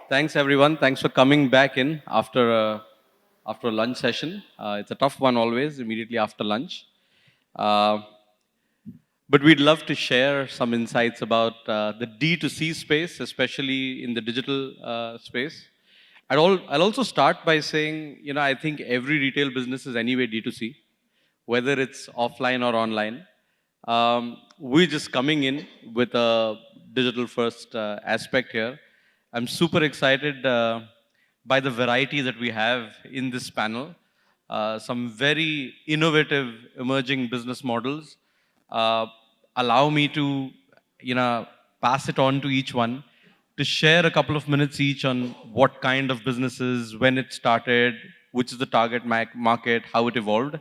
Thanks everyone. Thanks for coming back in after a lunch session. It's a tough one always, immediately after lunch. Uh, but we'd love to share some insights about the D2C space, especially in the digital space. I'll also start by saying, I think every retail business is anyway D2C, whether it's offline or online. We're just coming in with a digital first aspect here. I'm super excited by the variety that we have in this panel. Some very innovative emerging business models. Uh, Allow me to, pass it on to each one to share a couple of minutes each on what kind of businesses, when it started, which is the target market, how it evolved.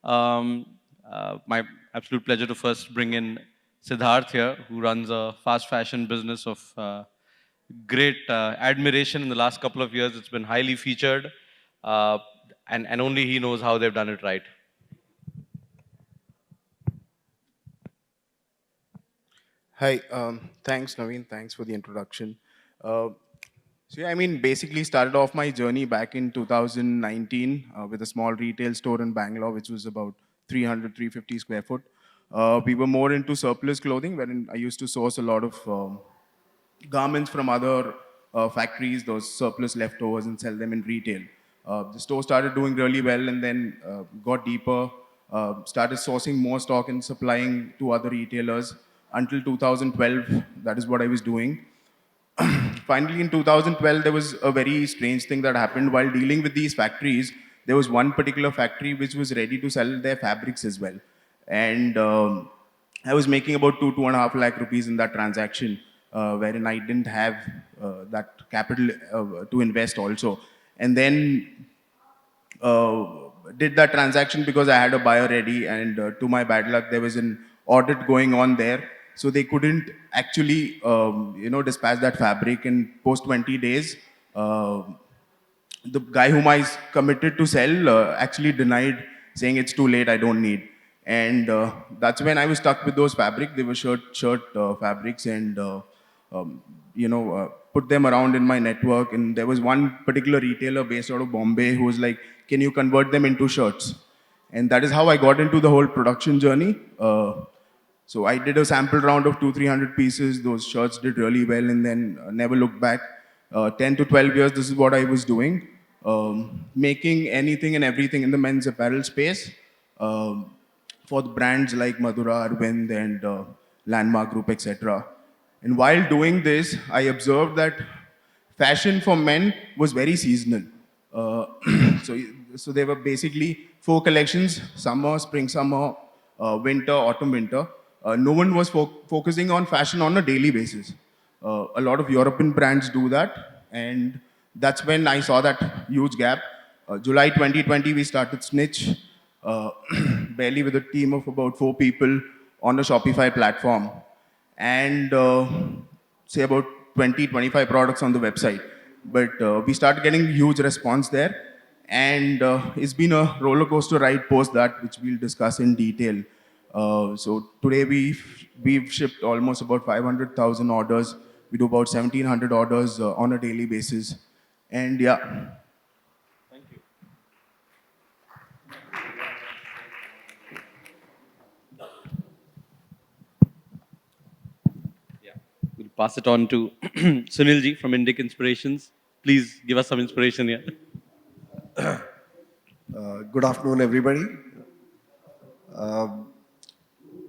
My absolute pleasure to first bring in Siddharth here, who runs a fast fashion business of great admiration in the last couple of years. It's been highly featured, uh, and only he knows how they've done it right. Hi, thanks Navin, thanks for the introduction. Uh, basically started off my journey back in 2019 with a small retail store in Bangalore, which was about 300, 350 square foot. We were more into surplus clothing, wherein I used to source a lot of garments from other factories, those surplus leftovers, and sell them in retail. The store started doing really well and then got deeper, started sourcing more stock and supplying to other retailers until 2012. That is what I was doing. Finally, in 2012, there was a very strange thing that happened while dealing with these factories. There was one particular factory which was ready to sell their fabrics as well. And I was making about 2.5 lakh rupees in that transaction, wherein I didn't have that capital to invest also. And then uh, did that transaction because I had a buyer ready, and to my bad luck, there was an audit going on there, so they couldn't actually, dispatch that fabric. And post 20 days, uh, the guy whom I committed to sell actually denied, saying it's too late, I don't need. And that's when I was stuck with those fabric. They were shirt fabrics, and put them around in my network. And there was one particular retailer based out of Bombay who was like, "Can you convert them into shirts?" And that is how I got into the whole production journey. So I did a sample round of 300 pieces. Those shirts did really well, and then never looked back. 10 to 12 years, this is what I was doing, making anything and everything in the men's apparel space for the brands like Madura, Arvind, and Landmark Group, etc. And while doing this, I observed that fashion for men was very seasonal. Uh, so, so there were basically four collections: summer, spring, summer, winter, autumn, winter. No one was focusing on fashion on a daily basis. A lot of European brands do that, and that's when I saw that huge gap. July 2020, we started Snitch, uh, barely with a team of about 4 people on a Shopify platform, and say about 20, 25 products on the website. But we started getting huge response there, and it's been a roller coaster ride post that, which we'll discuss in detail. So today we've shipped almost about 500,000 orders. We do about 1,700 orders on a daily basis, and yeah. We'll pass it on to Sunil ji from Indic Inspirations. Please give us some inspiration here. Good afternoon, everybody.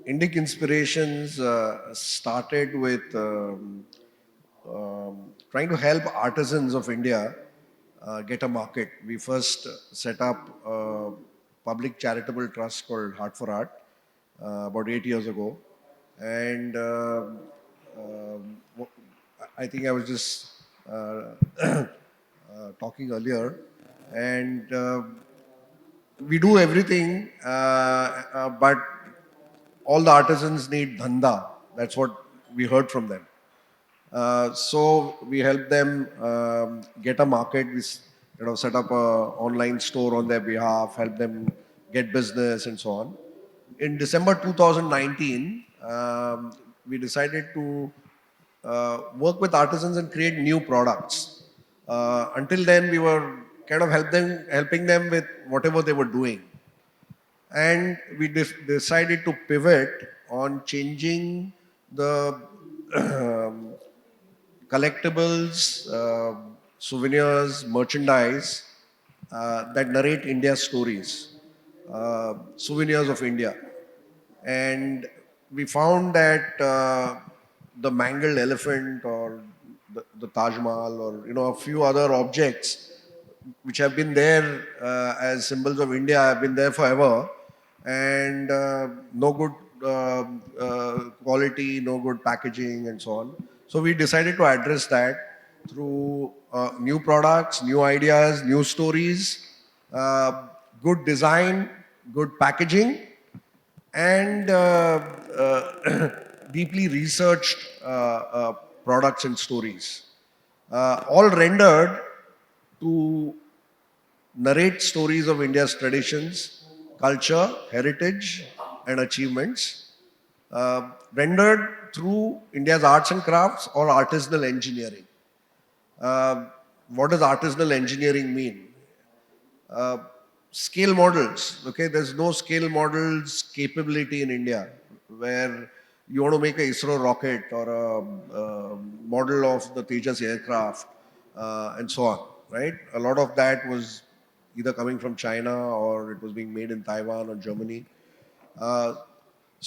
Indic Inspirations started with trying to help artisans of India get a market. We first set up a public charitable trust called Heart for Art about 8 years ago. And I think I was just talking earlier. And we do everything, but all the artisans need dhanda. That's what we heard from them. So we help them get a market. We set up a online store on their behalf, help them get business and so on. In December 2019, we decided to work with artisans and create new products. Until then, we were kind of helping them with whatever they were doing. And we decided to pivot on changing the collectibles, souvenirs, merchandise that narrate India's stories, souvenirs of India. And we found that the mangled elephant or the Taj Mahal or a few other objects which have been there as symbols of India have been there forever, and no good quality, no good packaging, and so on. So we decided to address that through new products, new ideas, new stories, good design, good packaging, and deeply researched products and stories, all rendered to narrate stories of India's traditions, culture, heritage, and achievements, rendered through India's arts and crafts or artisanal engineering. What does artisanal engineering mean? Scale models. Okay, there's no scale models capability in India where you want to make a ISRO rocket or a model of the Tejas aircraft and so on. Right? A lot of that was either coming from China or it was being made in Taiwan or Germany. Uh,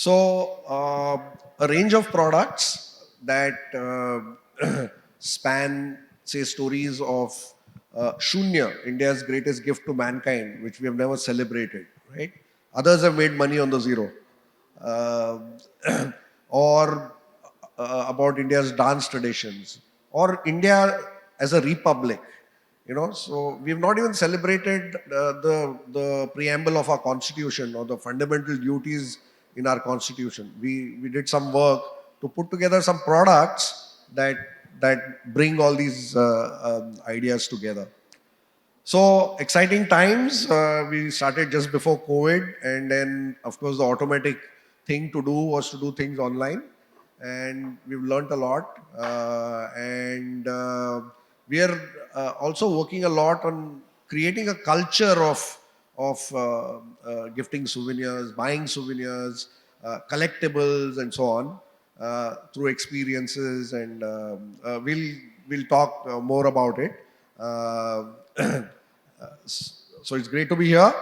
a range of products that span, say, stories of Shunya, India's greatest gift to mankind, which we have never celebrated, right? Others have made money on the zero. Uh, or about India's dance traditions, or India as a republic. So we have not even celebrated the preamble of our constitution or the fundamental duties in our constitution. We did some work to put together some products that bring all these ideas together. So exciting times. We started just before COVID, and then of course the automatic thing to do was to do things online, and we've learned a lot. And we are also working a lot on creating a culture of gifting souvenirs, buying souvenirs, collectibles, and so on through experiences. And we'll talk more about it. Uh, so it's great to be here.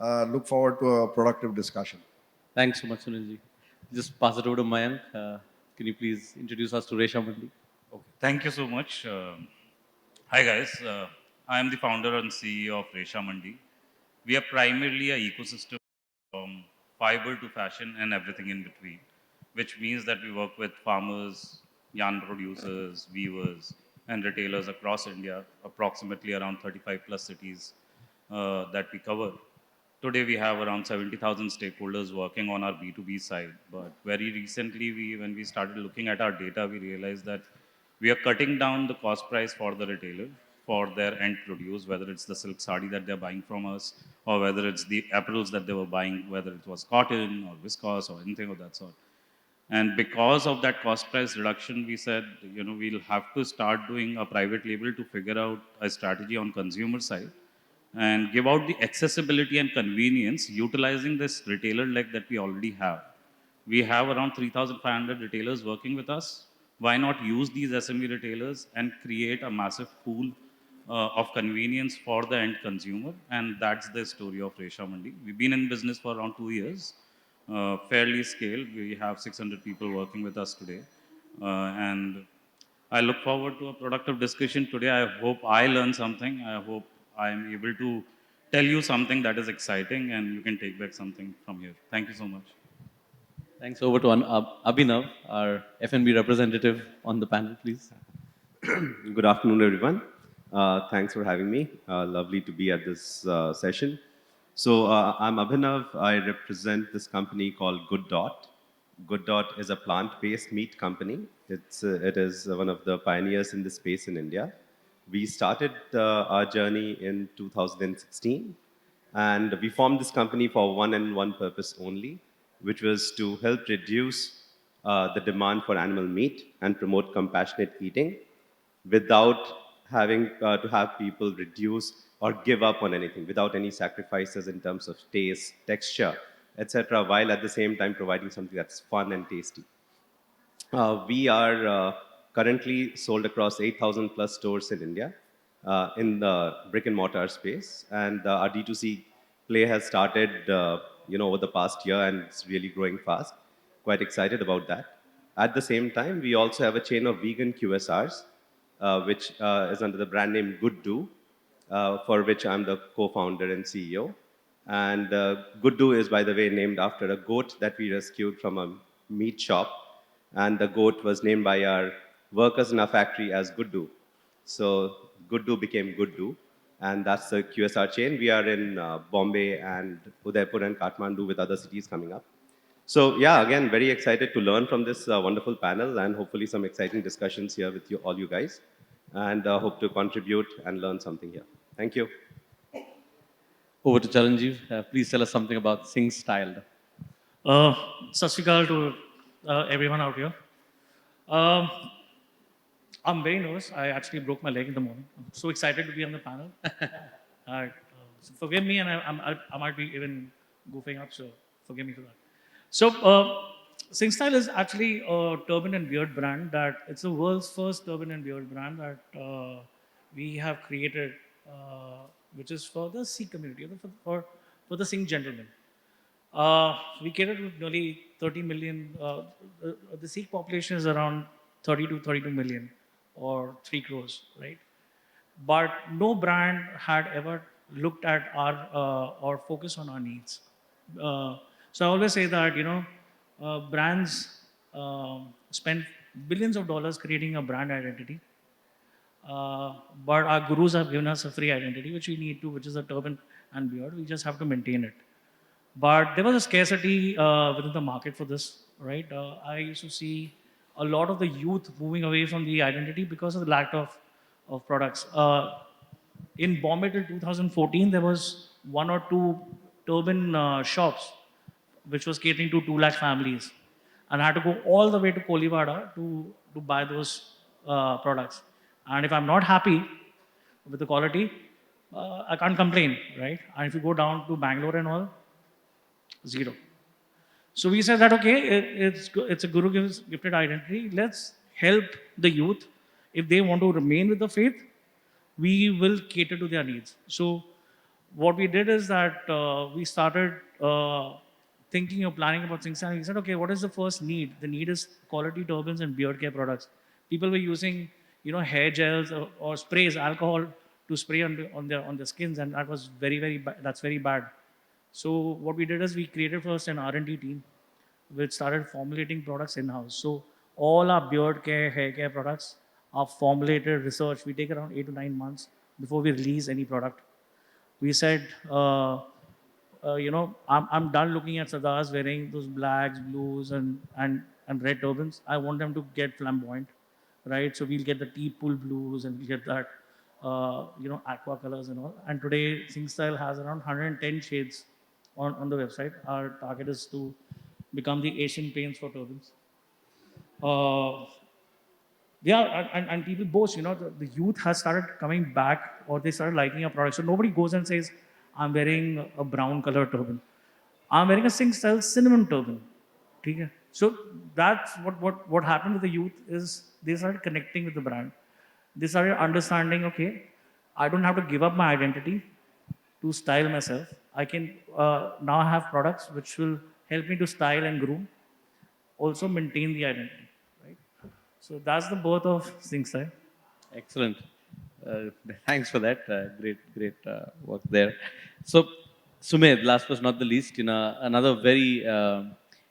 Look forward to a productive discussion. Thanks so much, Sunilji. Just pass it over to Mayank. Can you please introduce us to ReshaMandi? Okay. Thank you so much. Hi guys, I am the founder and CEO of ReshaMandi. We are primarily an ecosystem from fiber to fashion and everything in between, which means that we work with farmers, yarn producers, weavers, and retailers across India, approximately around 35 plus cities that we cover. Today we have around 70,000 stakeholders working on our B2B side, but very recently when we started looking at our data, we realized that we are cutting down the cost price for the retailer for their end produce, whether it's the silk sari that they're buying from us, or whether it's the apparels that they were buying, whether it was cotton or viscose or anything of that sort. And because of that cost price reduction, we said, we'll have to start doing a private label to figure out a strategy on consumer side and give out the accessibility and convenience utilizing this retailer leg that we already have. We have around 3,500 retailers working with us. Why not use these SME retailers and create a massive pool of convenience for the end consumer? And that's the story of ReshaMandi. We've been in business for around 2 years, fairly scaled. We have 600 people working with us today. And I look forward to a productive discussion today. I hope I learn something. I hope I am able to tell you something that is exciting and you can take back something from here. Thank you so much. Thanks. Over to Abhinav, our F&B representative on the panel, please. Good afternoon, everyone. Thanks for having me. Lovely to be at this session. So I'm Abhinav. I represent this company called GoodDO. GoodDO is a plant-based meat company. It is one of the pioneers in this space in India. We started our journey in 2016, and we formed this company for one and one purpose only, which was to help reduce the demand for animal meat and promote compassionate eating without having to have people reduce or give up on anything without any sacrifices in terms of taste, texture, etc., while at the same time providing something that's fun and tasty. We are currently sold across 8,000 plus stores in India in the brick and mortar space, and our D2C play has started, over the past year, and it's really growing fast. Quite excited about that. At the same time, we also have a chain of vegan QSRs, which is under the brand name GoodDO, for which I'm the co-founder and CEO. And GoodDO is, by the way, named after a goat that we rescued from a meat shop, and the goat was named by our workers in our factory as GoodDO. So GoodDO became GoodDO, and that's the QSR chain. We are in Bombay and Udaipur and Kathmandu with other cities coming up. So yeah, again, very excited to learn from this wonderful panel and hopefully some exciting discussions here with you, all you guys, and hope to contribute and learn something here. Thank you. Over to Charanjeev. Please tell us something about Singh style. Sat Shri Akal to everyone out here. Um, I'm very nervous. I actually broke my leg in the morning. I'm so excited to be on the panel. So forgive me, and I might be even goofing up, so forgive me for that. So, Singh Style is actually a turban and beard brand that it's the world's first turban and beard brand that we have created, which is for the Sikh community, for the Singh gentlemen. We cater to nearly 30 million. The Sikh population is around 30 to 32 million or 3 crores, right? But no brand had ever looked at our or focused on our needs. So I always say that brands spend billions of dollars creating a brand identity, but our gurus have given us a free identity, which we need to, which is a turban and beard. We just have to maintain it. But there was a scarcity within the market for this, right? I used to see a lot of the youth moving away from the identity because of the lack of products. In Bombay till 2014, there was 1 or 2 turban shops which was catering to 2 lakh families. And I had to go all the way to Kolivada to buy those products. And if I'm not happy with the quality, I can't complain, right? And if you go down to Bangalore and all, zero. So we said that, okay, it's a Guru gifted identity. Let's help the youth. If they want to remain with the faith, we will cater to their needs. So what we did is that we started thinking or planning about things, and we said, okay, what is the first need? The need is quality turbans and beard care products. People were using, hair gels or sprays, alcohol to spray on their skins, and that was that's very bad. So what we did is we created first an R&D team, which started formulating products in-house. So all our beard care, hair care products are formulated, research. We take around 8 to 9 months before we release any product. We said, I'm done looking at Sardars wearing those blacks, blues, and red turbans. I want them to get flamboyant, right? So we'll get the tea pool blues and we'll get that, aqua colors and all. And today, Singh Style has around 110 shades on the website. Our target is to become the Asian paints for turbans. And people boast, the youth has started coming back or they started liking our product. So nobody goes and says, I'm wearing a brown color turban. I'm wearing a Singh Style cinnamon turban. Okay? So that's what happened with the youth is they started connecting with the brand. They started understanding, okay, I don't have to give up my identity to style myself. I can now have products which will help me to style and groom, also maintain the identity, right? So that's the birth of Singh Style. Excellent. Thanks for that. Great work there. So, Sumedh, last but not the least, another very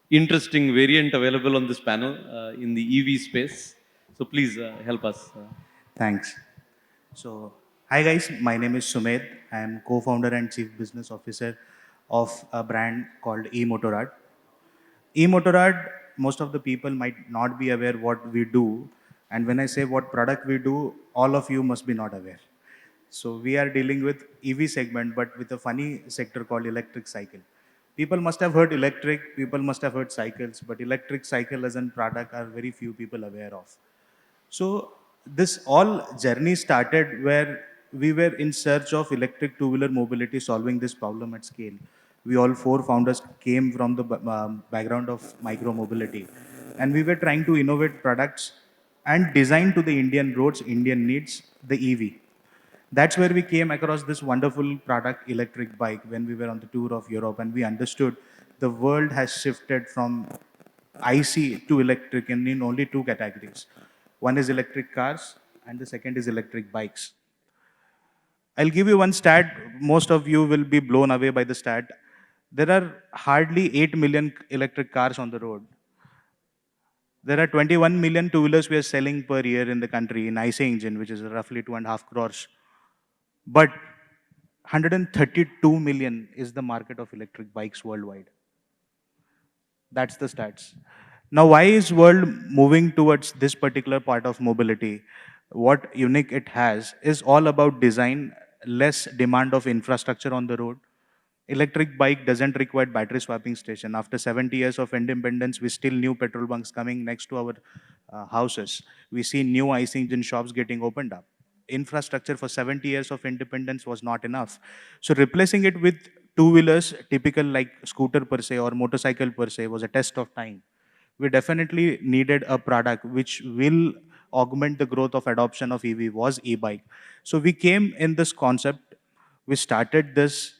interesting variant available on this panel in the EV space. So please help us. Thanks. So, hi guys, my name is Sumedh. I am co-founder and chief business officer of a brand called EMotorad. EMotorad, most of the people might not be aware what we do. And when I say what product we do, all of you must be not aware. So we are dealing with EV segment, but with a funny sector called electric cycle. People must have heard electric, people must have heard cycles, but electric cycle as a product are very few people aware of. So this all journey started where we were in search of electric two-wheeler mobility, solving this problem at scale. We all four founders came from the background of micro mobility, and we were trying to innovate products and design to the Indian roads, Indian needs, the EV. That's where we came across this wonderful product, electric bike, when we were on the tour of Europe, and we understood the world has shifted from IC to electric in only two categories. One is electric cars, and the second is electric bikes. I'll give you one stat. Most of you will be blown away by the stat. There are hardly 8 million electric cars on the road. There are 21 million two-wheelers we are selling per year in the country in IC engine, which is roughly 2.5 crores. But 132 million is the market of electric bikes worldwide. That's the stats. Now, why is world moving towards this particular part of mobility? What unique it has is all about design, less demand of infrastructure on the road. Electric bike doesn't require battery swapping station. After 70 years of independence, we still new petrol bunks coming next to our houses. We see new IC engine shops getting opened up. Infrastructure for 70 years of independence was not enough. So replacing it with two-wheelers, typical like scooter per se or motorcycle per se, was a test of time. We definitely needed a product which will augment the growth of adoption of EV, was e-bike. So we came in this concept, we started this,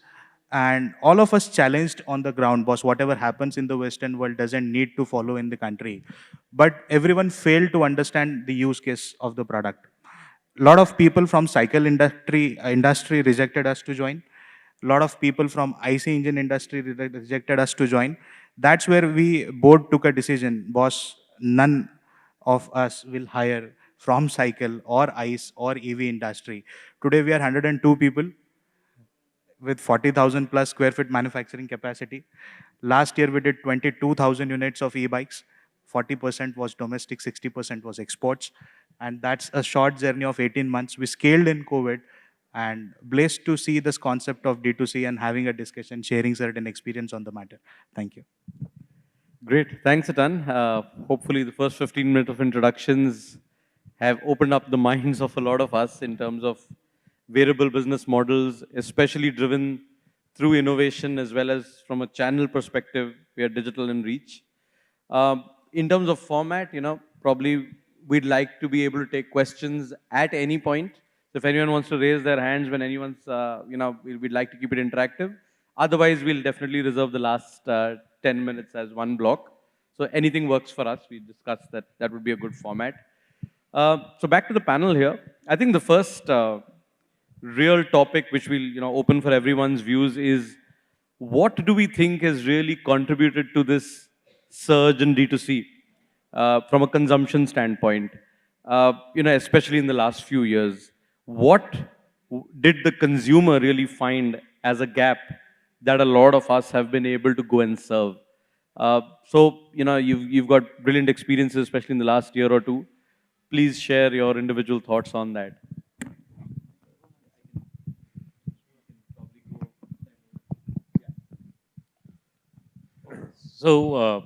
and all of us challenged on the ground, boss, whatever happens in the Western world doesn't need to follow in the country. But everyone failed to understand the use case of the product. A lot of people from cycle industry rejected us to join. A lot of people from IC engine industry rejected us to join. That's where we board took a decision, boss, none of us will hire from cycle or ICE or EV industry. Today we are 102 people with 40,000 plus square feet manufacturing capacity. Last year we did 22,000 units of e-bikes. 40% was domestic, 60% was exports. And that's a short journey of 18 months. We scaled in COVID, and blessed to see this concept of D2C and having a discussion, sharing certain experience on the matter. Thank you. Great. Thanks a ton. Hopefully, the first 15 minutes of introductions have opened up the minds of a lot of us in terms of variable business models, especially driven through innovation as well as from a channel perspective, we are digital in reach. In terms of format, probably we'd like to be able to take questions at any point. So if anyone wants to raise their hands when anyone's, we'd like to keep it interactive. Otherwise, we'll definitely reserve the last 10 minutes as one block. So anything works for us. We discussed that that would be a good format. So back to the panel here. I think the first real topic which we'll open for everyone's views is what do we think has really contributed to this surge in D2C from a consumption standpoint, especially in the last few years. What did the consumer really find as a gap that a lot of us have been able to go and serve? You've got brilliant experiences, especially in the last year or two. Please share your individual thoughts on that. So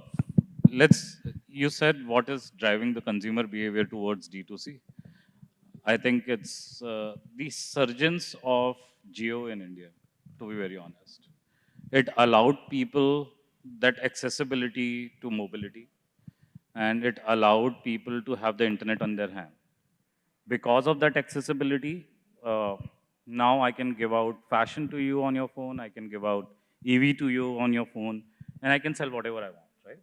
you said what is driving the consumer behavior towards D2C? I think it's the surgence of Geo in India, to be very honest. It allowed people that accessibility to mobility, and it allowed people to have the internet on their hand. Because of that accessibility, now I can give out fashion to you on your phone, I can give out EV to you on your phone, and I can sell whatever I want, right?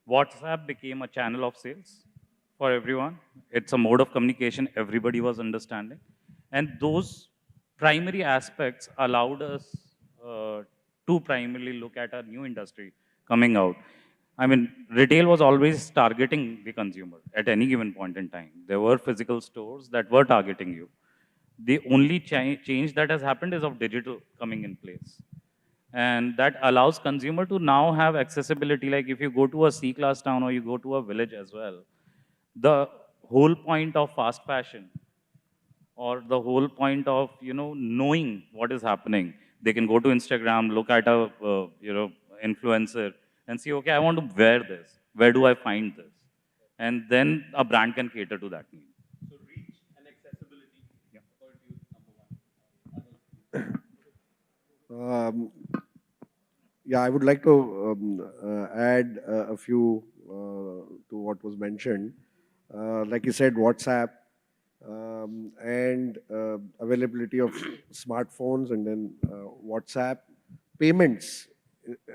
WhatsApp became a channel of sales for everyone. It's a mode of communication everybody was understanding. And those primary aspects allowed us to primarily look at a new industry coming out. I mean, retail was always targeting the consumer at any given point in time. There were physical stores that were targeting you. The only change that has happened is of digital coming in place. And that allows consumer to now have accessibility. Like if you go to a C-class town or you go to a village as well, the whole point of fast fashion or the whole point of, knowing what is happening, they can go to Instagram, look at a, influencer and see, okay, I want to wear this. Where do I find this? And then a brand can cater to that need. So reach Um, yeah, I would like to add a few to what was mentioned. Like you said, WhatsApp and availability of smartphones, and then WhatsApp payments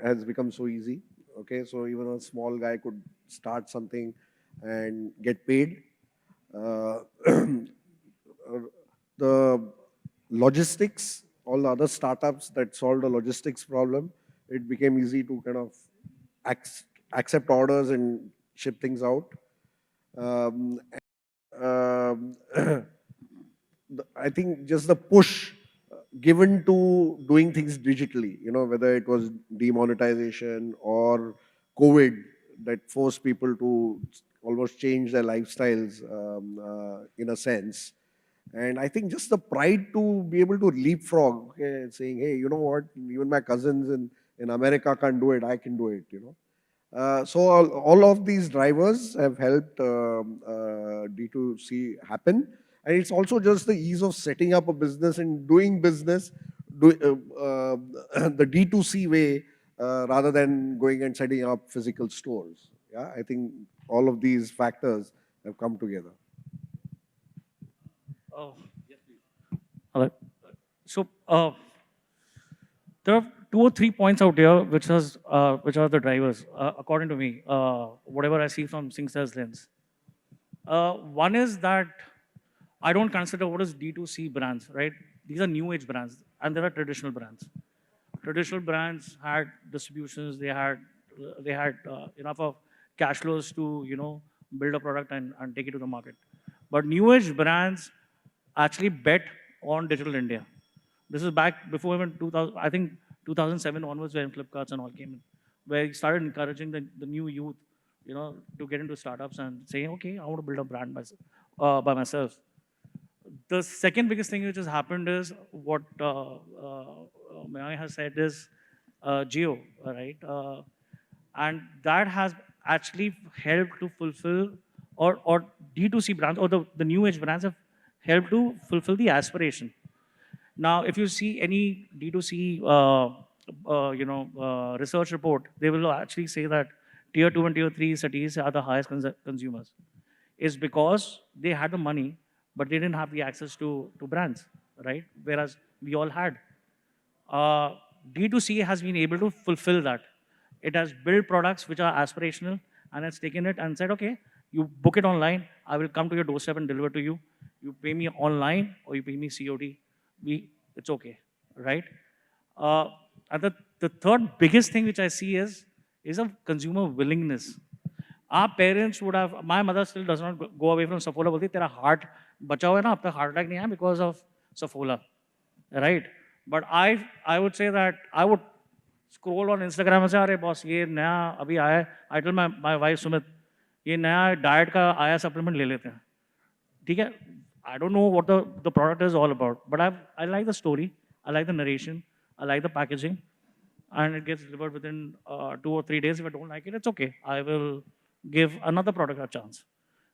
has become so easy. Okay, so even a small guy could start something and get paid. Uh, the logistics, all the other startups that solved the logistics problem, it became easy to kind of accept orders and ship things out. Um, um, I think just the push given to doing things digitally, whether it was demonetization or COVID that forced people to almost change their lifestyles in a sense. And I think just the pride to be able to leapfrog, okay, saying, hey, you know what, even my cousins in America can't do it, I can do it. So all of these drivers have helped D2C happen. And it's also just the ease of setting up a business and doing business the D2C way rather than going and setting up physical stores. Yeah, I think all of these factors have come together. Oh, all right. So there are 2 or 3 points out here which are the drivers, according to me, whatever I see from Singh's lens. One is that I don't consider what is D2C brands, right? These are new age brands, and there are traditional brands. Traditional brands had distributions, they had enough of cash flows to build a product and take it to the market. But new age brands actually bet on digital India. This is back before even 2000, I think 2007 onwards, when Flipkarts and all came in, where he started encouraging the new youth, to get into startups and saying, okay, I want to build a brand by myself. The second biggest thing which has happened is what Mayank has said is Geo, right? And that has actually helped to fulfill, or D2C brands, or the new age brands have helped to fulfill the aspiration. Now, if you see any D2C, research report, they will actually say that tier 2 and tier 3 cities are the highest consumers. Is because they had the money, but they didn't have the access to brands, right? Whereas we all had. Uh, D2C has been able to fulfill that. It has built products which are aspirational, and it's taken it and said, okay, you book it online, I will come to your doorstep and deliver to you. You pay me online or you pay me COD. It's okay, right? Uh, and the third biggest thing which I see is a consumer willingness. Our parents would have, my mother still does not go away from Saffola, बोलती तेरा heart बचा हुआ है ना, अब तक heart attack नहीं आया because of Saffola, right? But I would say that I would scroll on Instagram and say, अरे boss ये नया अभी आया है, I tell my wife Sumedh, ये नया diet का आया supplement ले लेते हैं, ठीक है? I don't know what the product is all about, but I like the story, I like the narration, I like the packaging, and it gets delivered within 2 or 3 days. If I don't like it, it's okay. I will give another product a chance,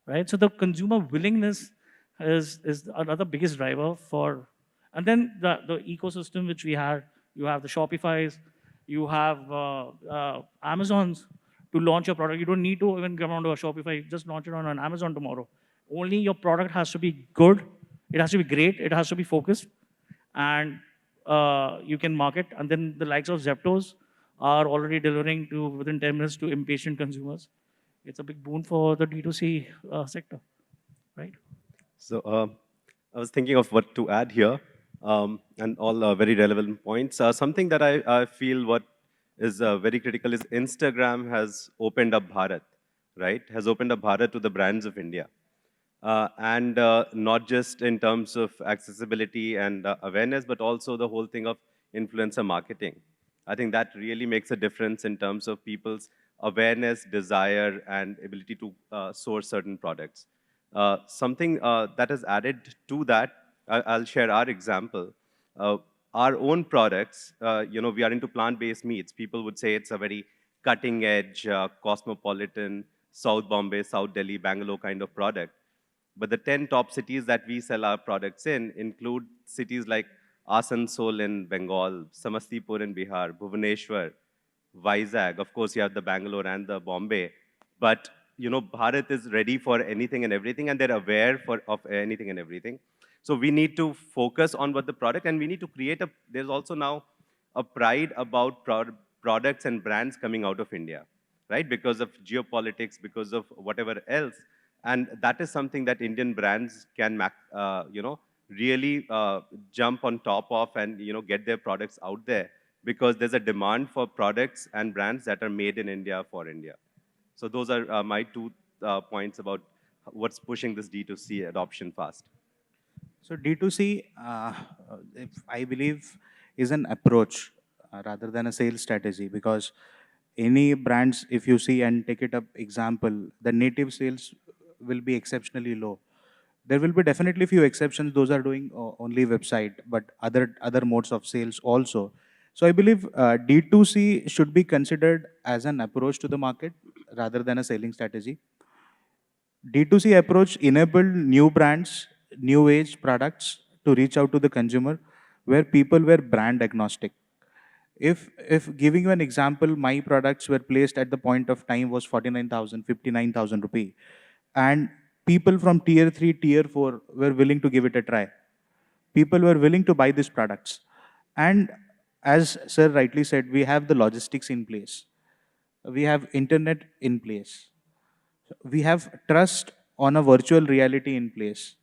right? So the consumer willingness is another biggest driver for, and then the ecosystem which we had. You have the Shopify's, you have Amazon's to launch your product. You don't need to even come onto a Shopify. Just launch it on an Amazon tomorrow. Only your product has to be good. It has to be great. It has to be focused, and you can market. And then the likes of Zeptos are already delivering to within 10 minutes to impatient consumers. It's a big boon for the D2C sector, right? So I was thinking of what to add here, and all very relevant points. Something that I feel what is very critical is Instagram has opened up Bharat, right? Has opened up Bharat to the brands of India. And not just in terms of accessibility and awareness, but also the whole thing of influencer marketing. I think that really makes a difference in terms of people's awareness, desire, and ability to source certain products. Something that is added to that, I'll share our example. Our own products, we are into plant-based meats. People would say it's a very cutting-edge, cosmopolitan, South Bombay, South Delhi, Bangalore kind of product. But the 10 top cities that we sell our products in include cities like Asansol in Bengal, Samastipur in Bihar, Bhubaneswar, Vizag. Of course, you have the Bangalore and the Bombay. But, Bharat is ready for anything and everything, and they're aware of anything and everything. So we need to focus on what the product, and we need to create there's also now a pride about products and brands coming out of India, right? Because of geopolitics, because of whatever else. And that is something that Indian brands can, really jump on top of and, get their products out there because there's a demand for products and brands that are made in India for India. So those are my two points about what's pushing this D2C adoption fast. So D2C, if I believe, is an approach rather than a sales strategy, because any brands, if you see and take it up example, the native sales will be exceptionally low. There will be definitely few exceptions. Those are doing only website, but other modes of sales also. So I believe D2C should be considered as an approach to the market rather than a selling strategy. D2C approach enabled new brands, new age products to reach out to the consumer where people were brand agnostic. If giving you an example, my products were placed at the point of time was 49,000, 59,000 rupee. And people from tier 3, tier 4 were willing to give it a try. People were willing to buy these products. And as sir rightly said, we have the logistics in place. We have internet in place. We have trust on a virtual reality in place.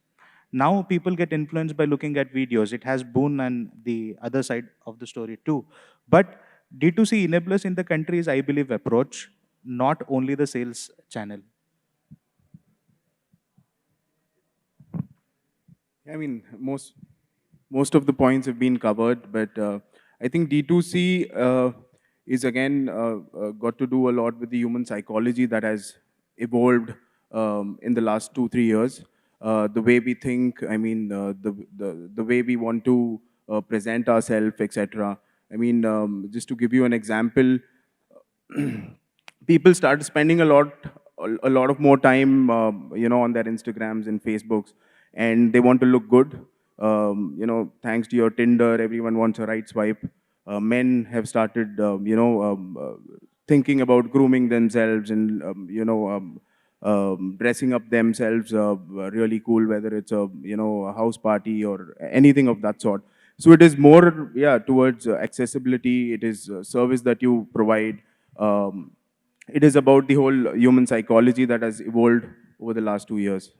Now people get influenced by looking at videos. It has boon and the other side of the story too. But D2C enablers in the country is, I believe, approach, not only the sales channel. I mean, most of the points have been covered, but I think D2C is again got to do a lot with the human psychology that has evolved in the last 2-3 years. The way we think, I mean, the way we want to present ourselves, etc. I mean, just to give you an example, people start spending a lot of more time, on their Instagrams and Facebooks, and they want to look good. Thanks to your Tinder, everyone wants a right swipe. Men have started, thinking about grooming themselves and, dressing up themselves really cool, whether it's a house party or anything of that sort. So it is more, yeah, towards accessibility. It is service that you provide. It is about the whole human psychology that has evolved over the last 2 years.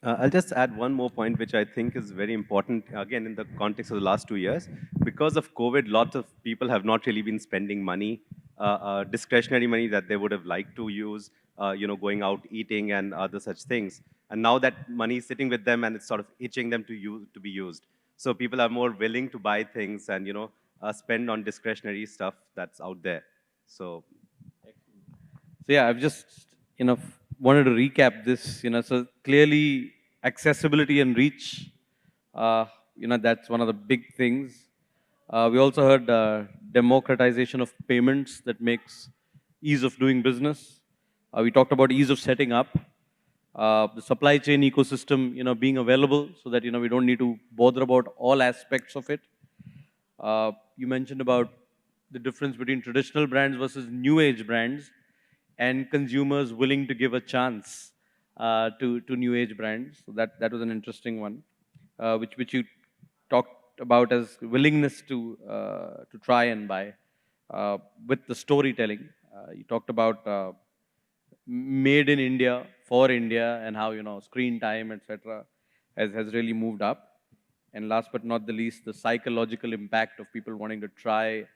I'll just add one more point, which I think is very important, again, in the context of the last 2 years. Because of COVID, lots of people have not really been spending money, discretionary money that they would have liked to use, going out eating and other such things. And now that money is sitting with them and it's sort of itching them to be used. So people are more willing to buy things and, spend on discretionary stuff that's out there. So yeah, I've just, wanted to recap this, so clearly accessibility and reach, that's one of the big things. We also heard democratization of payments that makes ease of doing business. We talked about ease of setting up, the supply chain ecosystem, being available so that, we don't need to bother about all aspects of it. You mentioned about the difference between traditional brands versus new age brands and consumers willing to give a chance to new age brands. So that was an interesting one, which you talked about as willingness to try and buy with the storytelling. You talked about made in India for India and how screen time, etc., has really moved up. And last but not the least, the psychological impact of people wanting to try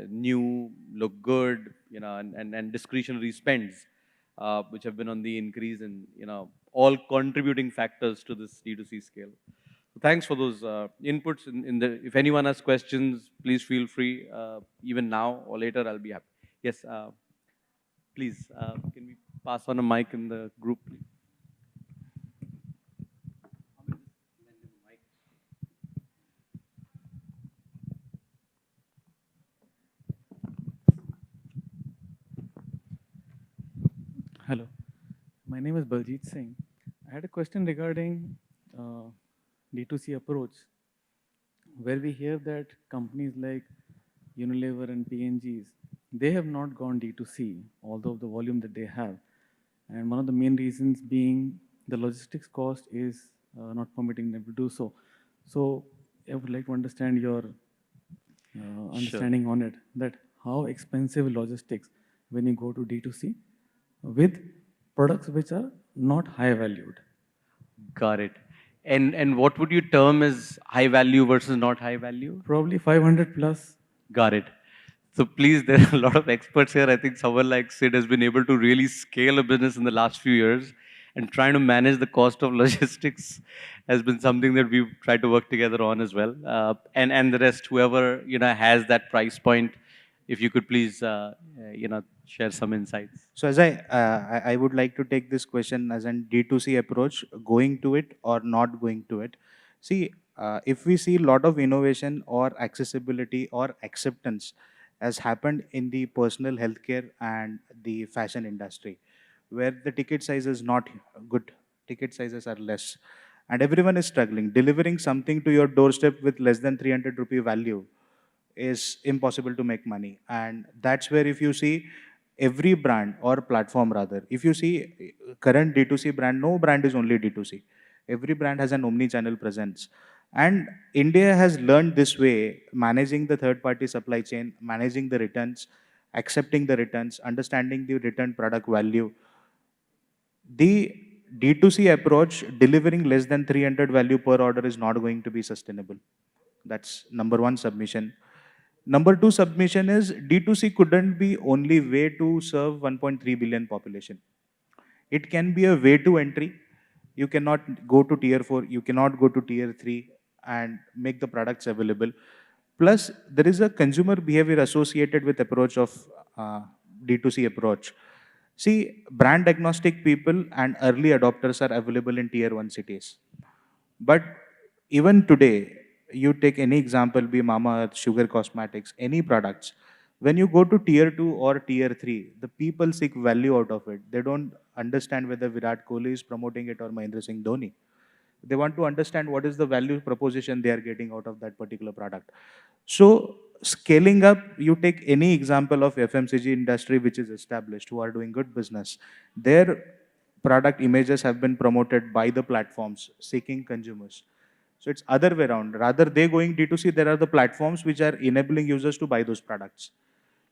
new, look good, and discretionary spends, which have been on the increase and, all contributing factors to this D2C scale. So thanks for those inputs. If anyone has questions, please feel free, even now or later, I'll be happy. Yes, please, can we pass on a mic in the group, please? Hello, my name is Baljit Singh. I had a question regarding D2C approach, where we hear that companies like Unilever and P&Gs, they have not gone D2C, although the volume that they have. And one of the main reasons being the logistics cost is not permitting them to do so. So I would like to understand your Sure. understanding on it, that how expensive logistics when you go to D2C with products which are not high valued. Got it. And what would you term as high value versus not high value? Probably 500 plus. Got it. So please, there are a lot of experts here. I think someone like Sid has been able to really scale a business in the last few years, and trying to manage the cost of logistics has been something that we've tried to work together on as well. And the rest, whoever has that price point, if you could please share some insights. So as I would like to take this question as an D2C approach, going to it or not going to it. See, if we see a lot of innovation or accessibility or acceptance has happened in the personal healthcare and the fashion industry, where the ticket size is not good, ticket sizes are less, and everyone is struggling. Delivering something to your doorstep with less than 300 rupee value is impossible to make money. And that's where if you see every brand or platform rather, if you see current D2C brand, no brand is only D2C. Every brand has an omni-channel presence. And India has learned this way, managing the third-party supply chain, managing the returns, accepting the returns, understanding the return product value. The D2C approach, delivering less than 300 value per order is not going to be sustainable. That's number one submission. Number two submission is D2C couldn't be only way to serve 1.3 billion population. It can be a way to entry. You cannot go to tier 4, you cannot go to tier 3 and make the products available. Plus, there is a consumer behavior associated with approach of D2C approach. See, brand agnostic people and early adopters are available in tier 1 cities. But even today, you take any example, be Mama Earth, Sugar Cosmetics, any products. When you go to tier 2 or tier 3, the people seek value out of it. They don't understand whether Virat Kohli is promoting it or Mahendra Singh Dhoni. They want to understand what is the value proposition they are getting out of that particular product. So scaling up, you take any example of FMCG industry which is established, who are doing good business. Their product images have been promoted by the platforms seeking consumers. So it's other way around. Rather they going D2C, there are the platforms which are enabling users to buy those products.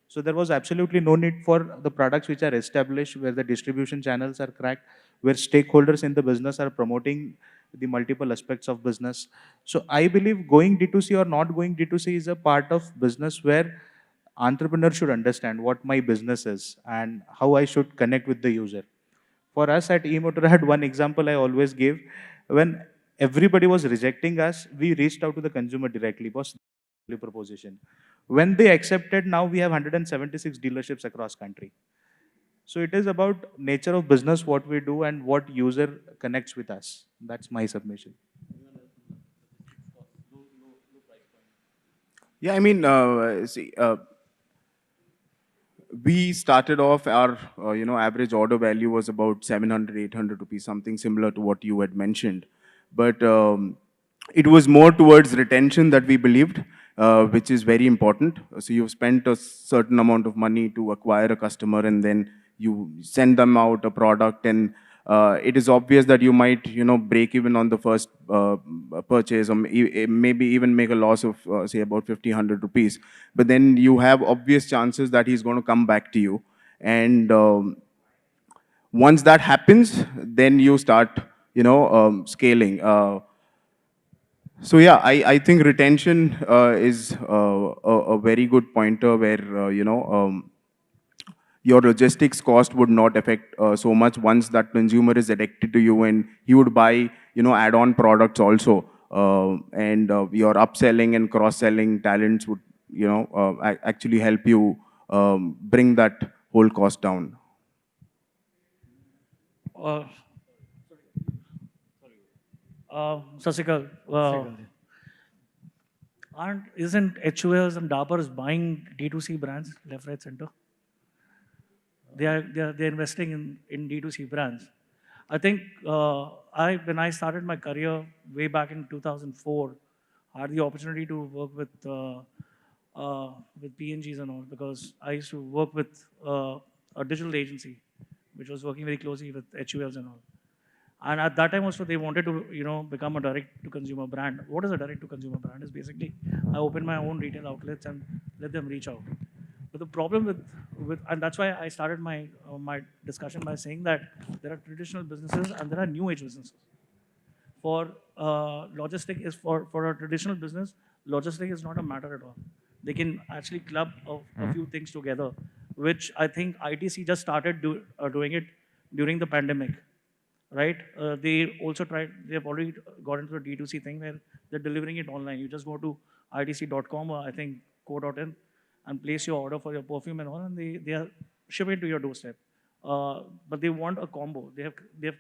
So there was absolutely no need for the products which are established, where the distribution channels are cracked, where stakeholders in the business are promoting the multiple aspects of business. So I believe going D2C or not going D2C is a part of business where entrepreneurs should understand what my business is and how I should connect with the user. For us at EMotorad, one example I always give, when everybody was rejecting us, we reached out to the consumer directly. Was value proposition. When they accepted, now we have 176 dealerships across country. So it is about nature of business, what we do and what user connects with us. That's my submission. Yeah, I mean, we started off our, average order value was about 700, 800 rupees, something similar to what you had mentioned. But it was more towards retention that we believed, which is very important. So you've spent a certain amount of money to acquire a customer, and then you send them out a product, and it is obvious that you might, break even on the first purchase, or maybe even make a loss of, say, about 50, 100 rupees. But then you have obvious chances that he's going to come back to you. And once that happens, then you start, scaling. So yeah, I think retention is a very good pointer where, your logistics cost would not affect so much once that consumer is addicted to you, and he would buy, add-on products also. And your upselling and cross-selling talents would, actually help you bring that whole cost down. Sasikal, isn't HULs and Daburs buying D2C brands left, right, center? They're investing in D2C brands. I think when I started my career way back in 2004, I had the opportunity to work with PNGs and all, because I used to work with a digital agency, which was working very closely with HULs and all. And at that time also, they wanted to, become a direct-to-consumer brand. What is a direct-to-consumer brand? Is basically I open my own retail outlets and let them reach out. But the problem and that's why I started my discussion by saying that there are traditional businesses and there are new age businesses. For logistic is for a traditional business, logistic is not a matter at all. They can actually club a few things together, which I think ITC just started doing it during the pandemic, right? They also they've already got into the D2C thing where they're delivering it online. You just go to itc.com or I think co.in and place your order for your perfume and all, and they are shipping it to your doorstep. But they want a combo. They have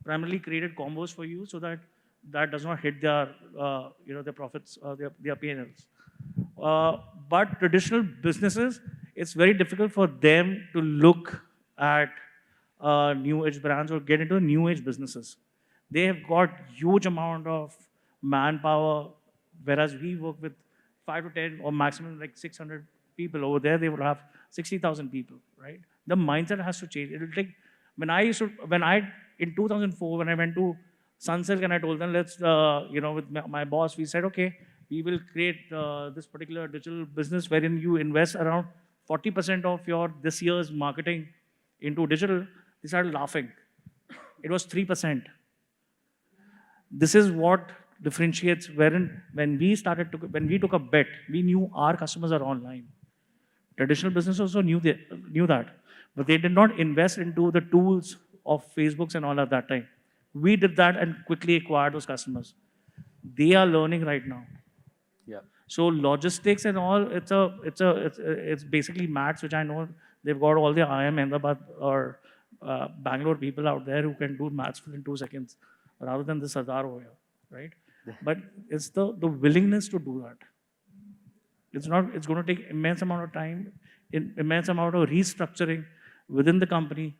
primarily created combos for you so that that does not hit their their profits, their P&Ls. But traditional businesses, it's very difficult for them to look at new age brands or get into new age businesses. They have got huge amount of manpower, whereas we work with 5 to 10 or maximum like 600 people. Over there, they would have 60,000 people, right? The mindset has to change. It will take, in 2004, when I went to Sunsilk and I told them, let's, with my boss, we said, okay, we will create this particular digital business wherein you invest around 40% of your this year's marketing into digital. They started laughing. It was 3%. This is what differentiates when we took a bet, we knew our customers are online. Traditional business also knew that, but they did not invest into the tools of Facebooks and all at that time. We did that and quickly acquired those customers. They are learning right now. Yeah. So logistics and all, it's basically maths, which I know they've got all the IIM Ahmedabad or Bangalore people out there who can do maths in 2 seconds, rather than the Sardar over here, right? But it's the willingness to do that. It's going to take immense amount of time, immense amount of restructuring within the company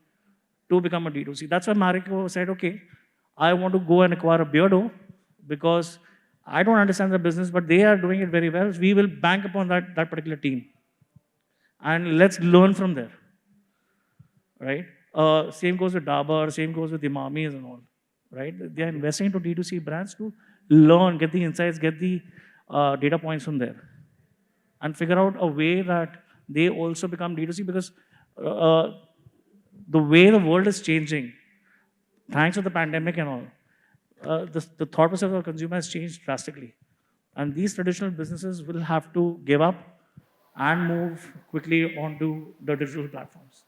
to become a D2C. That's why Mariko said, okay, I want to go and acquire a Beardo because I don't understand the business, but they are doing it very well. We will bank upon that particular team. And let's learn from there, right? Same goes with Dabur, same goes with Imamis and all, right? They are investing into D2C brands to learn, get the insights, get the data points from there, and figure out a way that they also become D2C, because the way the world is changing, thanks to the pandemic and all, the thought process of the consumer has changed drastically. And these traditional businesses will have to give up and move quickly onto the digital platforms.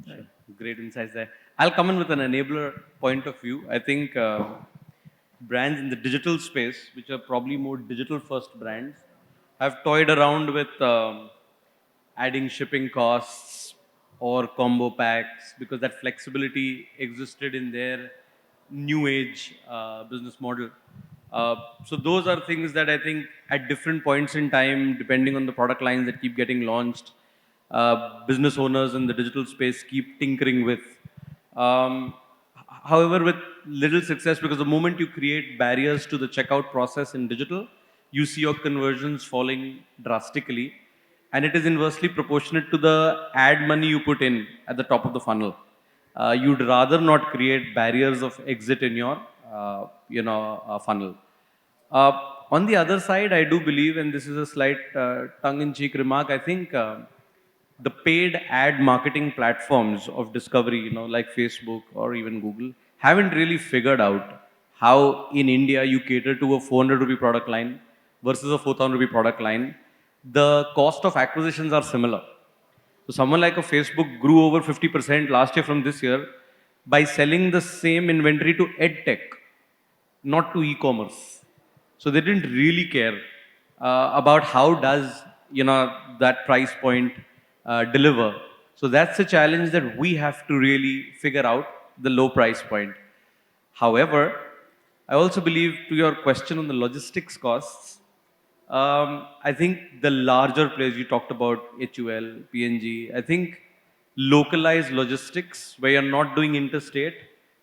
Sure. Great insights there. I'll come in with an enabler point of view. I think brands in the digital space, which are probably more digital-first brands, have toyed around with adding shipping costs or combo packs because that flexibility existed in their new age business model. So those are things that I think at different points in time, depending on the product lines that keep getting launched, business owners in the digital space keep tinkering with. However, with little success, because the moment you create barriers to the checkout process in digital, you see your conversions falling drastically. And it is inversely proportionate to the ad money you put in at the top of the funnel. You'd rather not create barriers of exit in your funnel. On the other side, I do believe, and this is a slight tongue-in-cheek remark, I think the paid ad marketing platforms of discovery, like Facebook or even Google, haven't really figured out how in India you cater to a 400 rupee product line versus a 4,000 rupee product line. The cost of acquisitions are similar. So someone like a Facebook grew over 50% last year from this year by selling the same inventory to EdTech, not to e-commerce. So they didn't really care about how does that price point deliver. So that's a challenge that we have to really figure out, the low price point. However, I also believe, to your question on the logistics costs, I think the larger players, you talked about HUL, PNG, I think localized logistics where you're not doing interstate,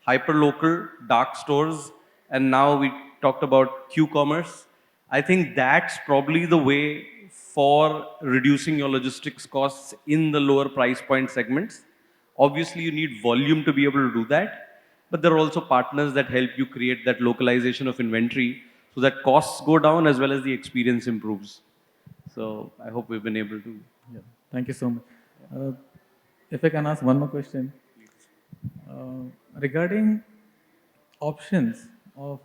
hyper-local, dark stores, and now we talked about Q-commerce. I think that's probably the way for reducing your logistics costs in the lower price point segments. Obviously, you need volume to be able to do that, but there are also partners that help you create that localization of inventory so that costs go down as well as the experience improves. So I hope we've been able to. Yeah. Thank you so much. Uh, if I can ask one more question. Regarding options of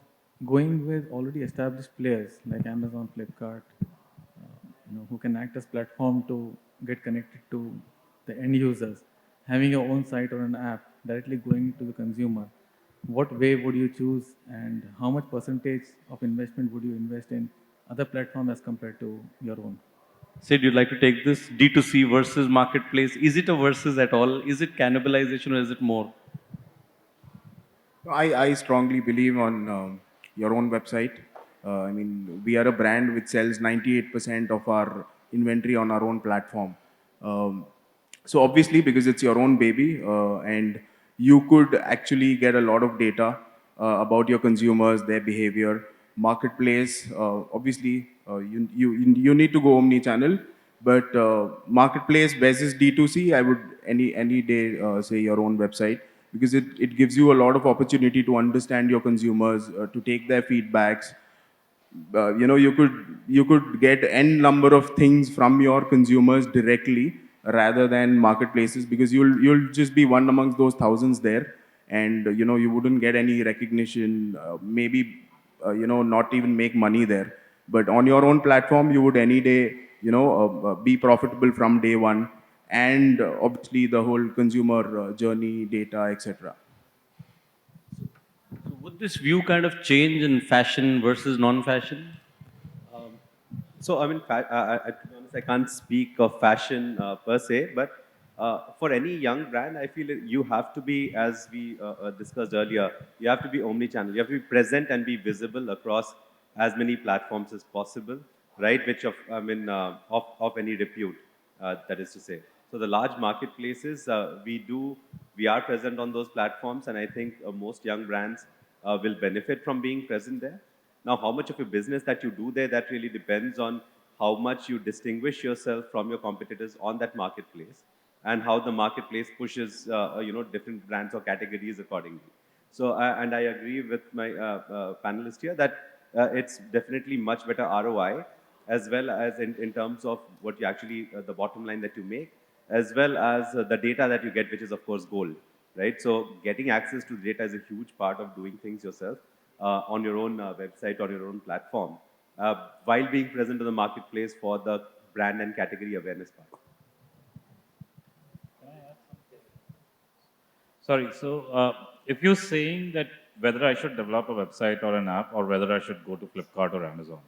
going with already established players like Amazon, Flipkart, who can act as platform to get connected to the end users, having your own site or an app directly going to the consumer. What way would you choose, and how much percentage of investment would you invest in other platform as compared to your own? Sid, you'd like to take this D2C versus marketplace. Is it a versus at all? Is it cannibalization or is it more? I strongly believe on your own website. I mean, we are a brand which sells 98% of our inventory on our own platform. So obviously, because it's your own baby, and you could actually get a lot of data about your consumers, their behavior. Marketplace, obviously, you need to go omni-channel, but marketplace versus D2C, I would any day say your own website, because it gives you a lot of opportunity to understand your consumers, to take their feedbacks. You could get n number of things from your consumers directly rather than marketplaces, because you'll just be one amongst those thousands there, and you wouldn't get any recognition, maybe not even make money there. But on your own platform, you would any day be profitable from day one, and obviously the whole consumer journey data, etc. So would this view kind of change in fashion versus non-fashion? So, I mean, to be honest, I can't speak of fashion per se, but for any young brand, I feel you have to be, as we discussed earlier, you have to be omni-channel. You have to be present and be visible across as many platforms as possible, right? Which of any repute, that is to say. So the large marketplaces, we are present on those platforms, and I think most young brands will benefit from being present there. Now, how much of a business that you do there, that really depends on how much you distinguish yourself from your competitors on that marketplace, and how the marketplace pushes, different brands or categories accordingly. So, and I agree with my panelist here that it's definitely much better ROI, as well as in terms of what you actually, the bottom line that you make, as well as the data that you get, which is of course gold, right? So getting access to data is a huge part of doing things yourself on your own website or your own platform, while being present in the marketplace for the brand and category awareness part. Sorry, so if you're saying that whether I should develop a website or an app or whether I should go to Flipkart or Amazon,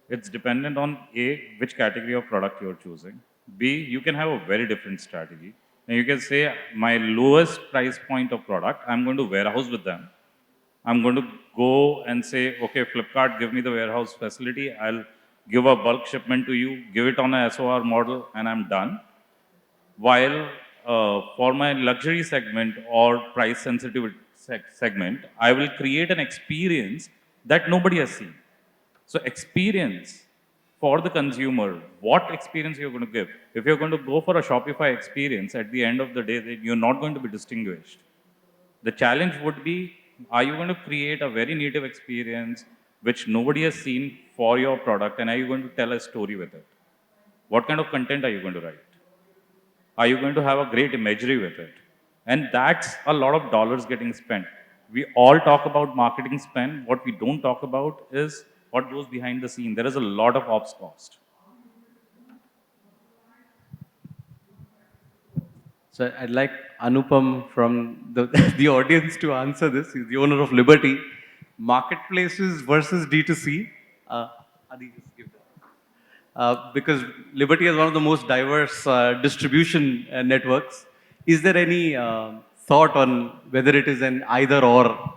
it's dependent on A, which category of product you're choosing. B, you can have a very different strategy. And you can say, my lowest price point of product, I'm going to warehouse with them. I'm going to go and say, okay, Flipkart, give me the warehouse facility. I'll give a bulk shipment to you, give it on a SOR model, and I'm done. While for my luxury segment or price sensitive segment, I will create an experience that nobody has seen. So experience for the consumer, what experience you're going to give. If you're going to go for a Shopify experience, at the end of the day, you're not going to be distinguished. The challenge would be, are you going to create a very native experience which nobody has seen for your product, and are you going to tell a story with it? What kind of content are you going to write? Are you going to have a great imagery with it? And that's a lot of dollars getting spent. We all talk about marketing spend. What we don't talk about is what goes behind the scene. There is a lot of ops cost. So I'd like Anupam from the, the audience to answer this. He's the owner of Liberty. Marketplaces versus D2C. Adi, just give that. Because Liberty is one of the most diverse distribution networks. Is there any thought on whether it is an either or?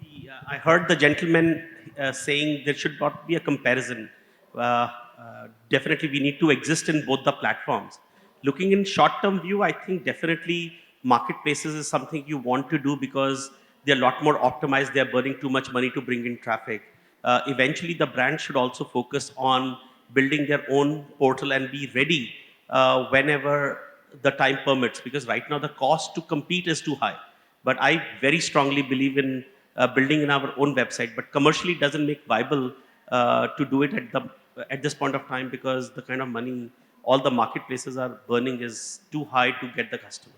See, I heard the gentleman saying there should not be a comparison. Definitely, we need to exist in both the platforms. Looking in short-term view, I think definitely marketplaces is something you want to do because they're a lot more optimized. They're burning too much money to bring in traffic. Eventually, the brand should also focus on building their own portal and be ready whenever the time permits. Because right now, the cost to compete is too high. But I very strongly believe in building in our own website. But commercially, it doesn't make viable to do it at this point of time because the kind of money all the marketplaces are burning is too high to get the customer.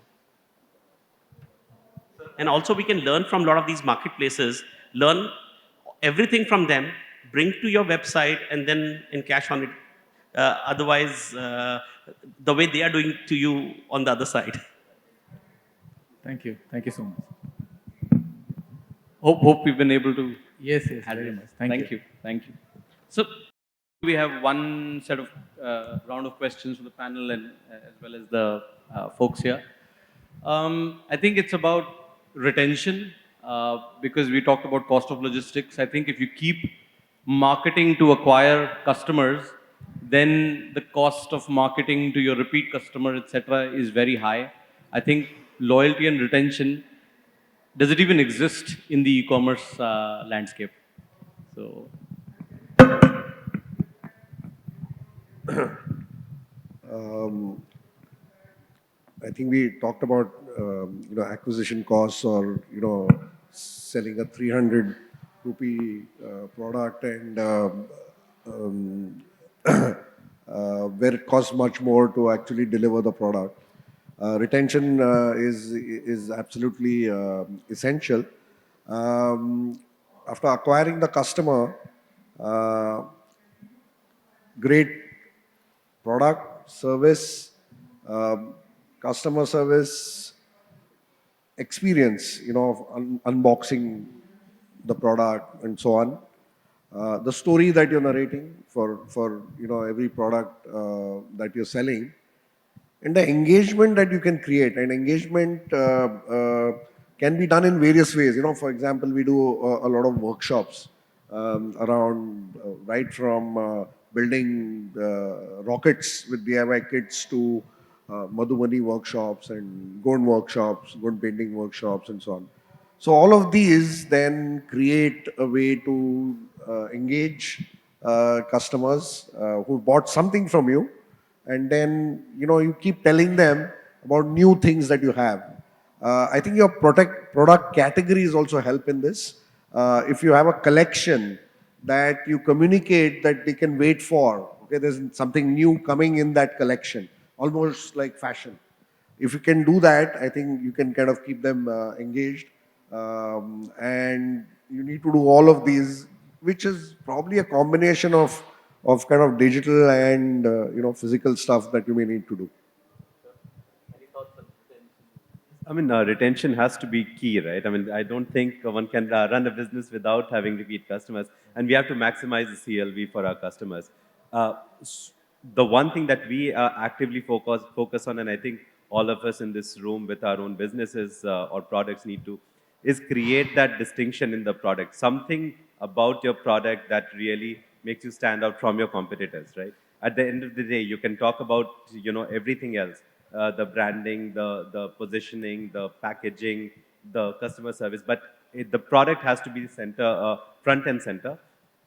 And also we can learn from a lot of these marketplaces, learn everything from them, bring to your website and then encash on it. Otherwise, the way they are doing to you on the other side. Thank you. Thank you so much. Hope we've been able to. Yes, yes, add very this. much. Thank you. Thank you. So we have one set of round of questions for the panel and as well as the folks here. I think it's about retention because we talked about cost of logistics. I think if you keep marketing to acquire customers, then the cost of marketing to your repeat customer, etc., is very high. I think loyalty and retention, does it even exist in the e-commerce landscape? So I think we talked about acquisition costs or selling a 300 rupee product and where it costs much more to actually deliver the product. Retention is absolutely essential. After acquiring the customer, great product, service, customer service, experience, of unboxing the product and so on. The story that you're narrating for every product that you're selling, and the engagement that you can create. And engagement can be done in various ways. For example, we do a lot of workshops around right from building rockets with DIY kits to Madhubani workshops and gold workshops, gold painting workshops and so on. So all of these then create a way to engage customers who bought something from you, and then you keep telling them about new things that you have. I think your product categories also help in this. If you have a collection that you communicate that they can wait for, okay, there's something new coming in that collection, almost like fashion. If you can do that, I think you can kind of keep them engaged. And you need to do all of these, which is probably a combination of kind of digital and physical stuff that you may need to do. I mean, retention has to be key, right? I mean, I don't think one can run a business without having repeat customers, and we have to maximize the CLV for our customers. The one thing that we actively focus on, and I think all of us in this room with our own businesses or products need to, is create that distinction in the product. Something about your product that really makes you stand out from your competitors, right? At the end of the day, you can talk about everything else. The branding, the positioning, the packaging, the customer service, but the product has to be center, front and center.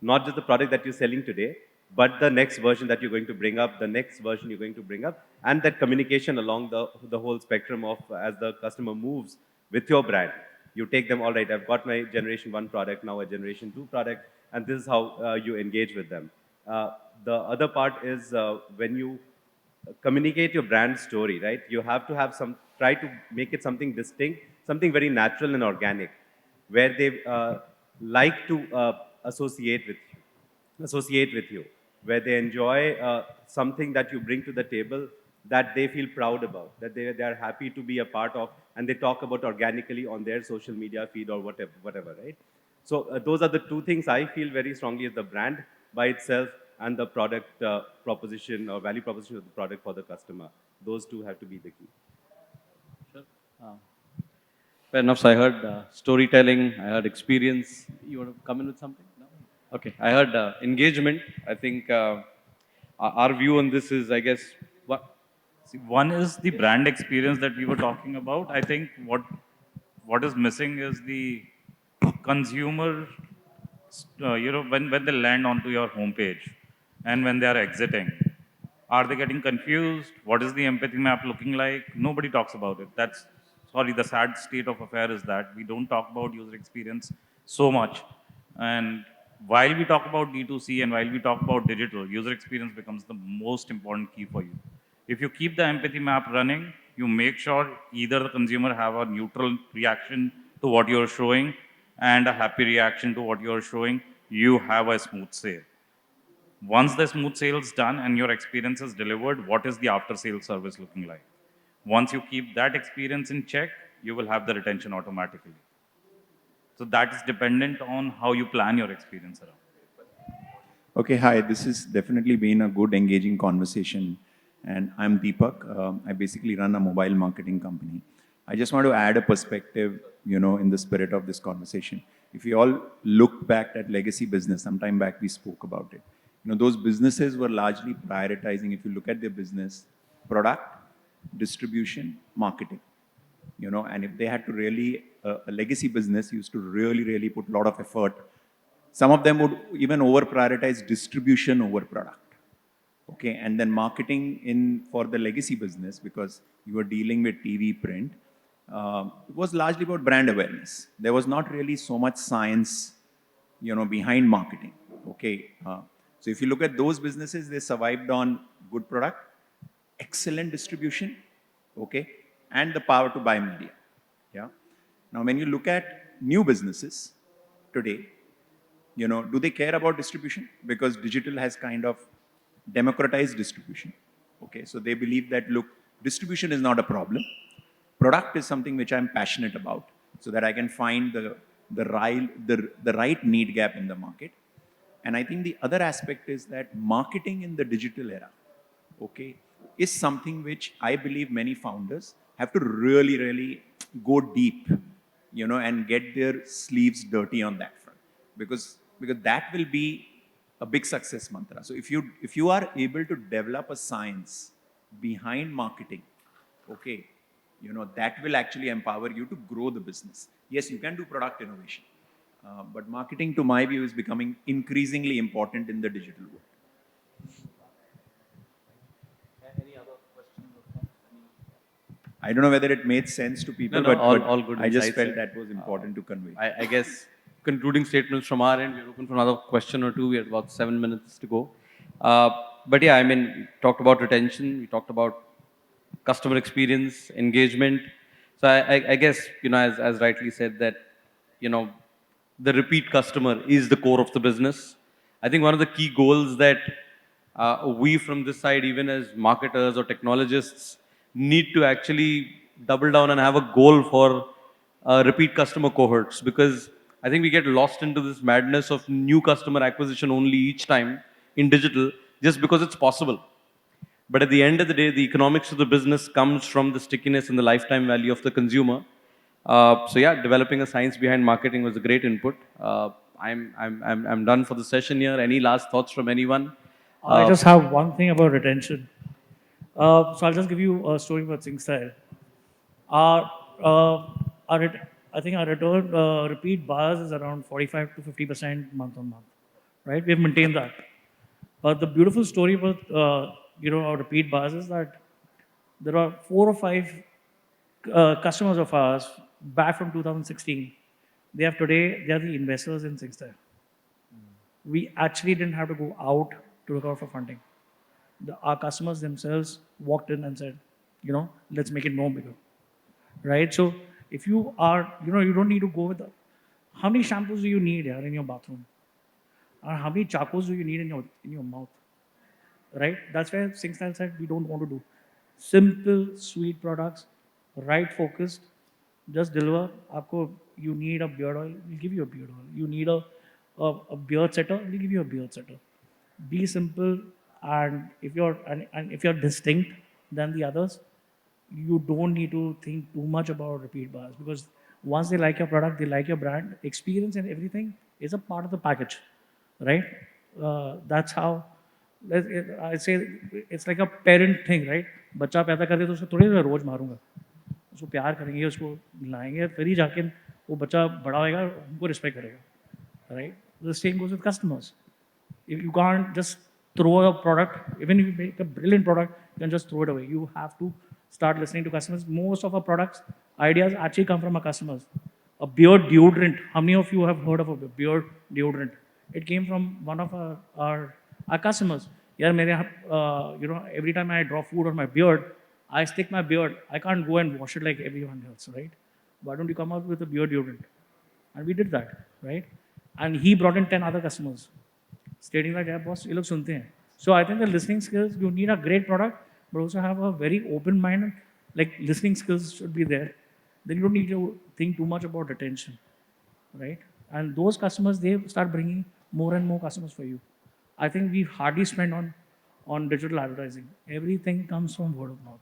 Not just the product that you're selling today, but the next version that you're going to bring up, the next version you're going to bring up, and that communication along the whole spectrum of as the customer moves with your brand. You take them, all right, I've got my generation 1 product, now a generation 2 product, and this is how you engage with them. The other part is when you communicate your brand story, right? You have to have try to make it something distinct, something very natural and organic, where they like to associate with you, where they enjoy something that you bring to the table that they feel proud about, that they are happy to be a part of, and they talk about organically on their social media feed or whatever, right? So those are the two things I feel very strongly is the brand by itself and the product proposition or value proposition of the product for the customer. Those two have to be the key. Sure. Fair enough. So I heard storytelling, I heard experience. You want to come in with something? No? Okay, I heard engagement. I think our view on this is, I guess, what. See, one is the brand experience that we were talking about. I think what is missing is the consumer, when they land onto your homepage and when they are exiting, are they getting confused? What is the empathy map looking like? Nobody talks about it. That's, sorry, the sad state of affair is that we don't talk about user experience so much. And while we talk about D2C and while we talk about digital, user experience becomes the most important key for you. If you keep the empathy map running, you make sure either the consumer have a neutral reaction to what you're showing and a happy reaction to what you're showing, you have a smooth sale. Once the smooth sale is done and your experience is delivered, what is the after sale service looking like? Once you keep that experience in check, you will have the retention automatically. So that is dependent on how you plan your experience around. Okay, hi. This has definitely been a good, engaging conversation. And I'm Deepak. I basically run a mobile marketing company. I just want to add a perspective, in the spirit of this conversation. If you all look back at legacy business, sometime back we spoke about it. Those businesses were largely prioritizing, if you look at their business, product, distribution, marketing. And if they had to really, a legacy business used to really, really put a lot of effort. Some of them would even over prioritize distribution over product. Okay, and then marketing for the legacy business, because you were dealing with TV, print, it was largely about brand awareness. There was not really so much science, behind marketing. Okay, so if you look at those businesses, they survived on good product, excellent distribution, okay, and the power to buy media. Yeah. Now, when you look at new businesses today, do they care about distribution? Because digital has kind of democratized distribution. Okay, so they believe that, look, distribution is not a problem. Product is something which I'm passionate about, so that I can find the right need gap in the market. And I think the other aspect is that marketing in the digital era, okay, is something which I believe many founders have to really, really go deep, and get their sleeves dirty on that front, because that will be a big success mantra. So if you are able to develop a science behind marketing, okay, that will actually empower you to grow the business. Yes, you can do product innovation, but marketing, to my view, is becoming increasingly important in the digital world. Any other questions? I don't know whether it made sense to people, No, but all good I just insights, felt sir. that was important to convey. I guess concluding statements from our end. We're open for another question or two. We have about 7 minutes to go. But yeah, I mean, we talked about retention. We talked about customer experience, engagement. So I guess, as rightly said, that, the repeat customer is the core of the business. I think one of the key goals that we from this side, even as marketers or technologists, need to actually double down and have a goal for repeat customer cohorts, because I think we get lost into this madness of new customer acquisition only each time in digital, just because it's possible. But at the end of the day, the economics of the business comes from the stickiness and the lifetime value of the consumer. So yeah, developing a science behind marketing was a great input. I'm done for the session here. Any last thoughts from anyone? I just have one thing about retention. So I'll just give you a story about Singh style. Our, I think our return repeat buyers is around 45 to 50% month on month, right? We've maintained that. But the beautiful story about our repeat buyers is that there are 4 or 5 customers of ours back from 2016. They are the investors in Singh style. We actually didn't have to go out to look out for funding. Our customers themselves walked in and said, let's make it more bigger, right? So if you are, you don't need to go with how many shampoos do you need here in your bathroom? Or how many charcoals do you need in your mouth, right? That's where Singh Style said we don't want to do. Simple, sweet products, right focused, just deliver. You need a beard oil, we'll give you a beard oil. You need a beard setter, we'll give you a beard setter. Be simple, and if you're distinct than the others, you don't need to think too much about repeat buyers, because once they like your product, they like your brand, experience and everything is a part of the package. right? That's how, I say, it's like a parent thing, right? बच्चा पैदा कर दे तो उसको थोड़ी देर रोज मारूंगा, उसको प्यार करेंगे, उसको लाएंगे, फिर ही जाके वो बच्चा बड़ा होएगा, हमको रिस्पेक्ट करेगा, right? The same goes with customers. If you can't just throw a product, even if you make a brilliant product, you can just throw it away. You have to start listening to customers. Most of our products, ideas actually come from our customers. A beard deodorant. How many of you have heard of a beard deodorant? It came from one of our customers. Yeah, every time I draw food on my beard, I stick my beard. I can't go and wash it like everyone else, right? Why don't you come out with a beard deodorant? And we did that, right? And he brought in 10 other customers, stating that, yeah, boss, ये लोग सुनते हैं. So I think the listening skills, you need a great product, but also have a very open mind. Like listening skills should be there. Then you don't need to think too much about attention, right? And those customers, they start bringing more and more customers for you. I think we hardly spend on digital advertising. Everything comes from word of mouth.